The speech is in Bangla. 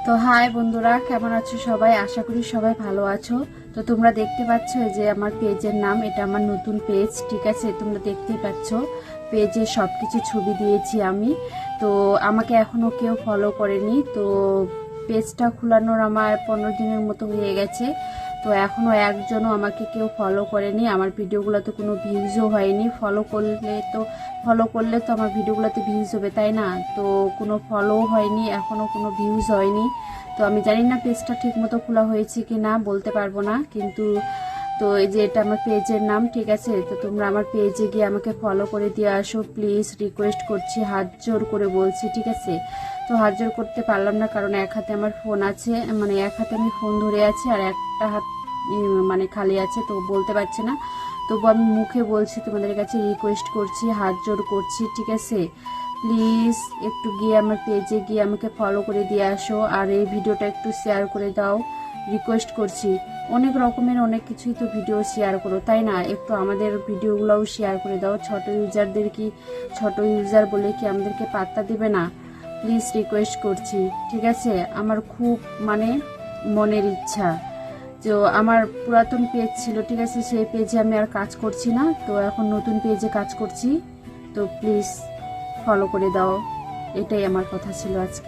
তো হাই বন্ধুরা, কেমন আছো সবাই? আশা করি সবাই ভালো আছো। তো তোমরা দেখতে পাচ্ছ যে আমার পেজের নাম, এটা আমার নতুন পেজ, ঠিক আছে? তোমরা দেখতেই পাচ্ছ পেজে সবকিছু ছবি দিয়েছি আমি। তো আমাকে এখনো কেউ ফলো করেনি। তো পেজটা খোলানোর আমার 15 দিনের মতো হয়ে গেছে। তো এখনো একজনও আমাকে কেউ ফলো করেনি। আমার ভিডিওগুলোতে কোনো ভিউজও হয়নি। ফলো করলে তো আমার ভিডিওগুলোতে ভিউজ হবে, তাই না? তো কোনো ফলো হয়নি, এখনও কোনো ভিউজ হয়নি। তো আমি জানি না পেজটা ঠিক মতো খোলা হয়েছে কি না, বলতে পারবো না। কিন্তু তো এই যে এটা আমার পেজের নাম, ঠিক আছে? তো তোমরা আমার পেজে গিয়ে আমাকে ফলো করে দিয়ে আসো প্লিজ, রিকোয়েস্ট করছি, হাত জোর করে বলছি, ঠিক আছে? তো হাত জোর করতে পারলাম না, কারণ এক হাতে আমার ফোন আছে, মানে এক হাতে আমি ফোন ধরে আছি আর একটা হাত মানে খালি আছে, তো বলতে পারছি না। তবু আমি মুখে বলছি, তোমাদের কাছে রিকোয়েস্ট করছি, হাত জোর করছি, ঠিক আছে? প্লিজ একটু গিয়ে আমার পেজে গিয়ে আমাকে ফলো করে দিয়ে আসো, আর এই ভিডিওটা একটু শেয়ার করে দাও, রিকোয়েস্ট করছি। অনেক রকমের অনেক কিছুই তো ভিডিও শেয়ার করো, তাই না? একটু আমাদের ভিডিওগুলোও শেয়ার করে দাও। ছোট ইউজারদের কি, ছোট ইউজার বলে কি আমাদেরকে পাত্তা দিবে না? প্লিজ রিকোয়েস্ট করছি, ঠিক আছে? আমার খুব মানে মনের ইচ্ছা। তো আমার পুরাতন পেজ ছিল, ঠিক আছে? সেই পেজে আমি আর কাজ করছি না, তো এখন নতুন পেজে কাজ করছি। তো প্লিজ ফলো করে দাও, এটাই আমার কথা ছিল আজকে।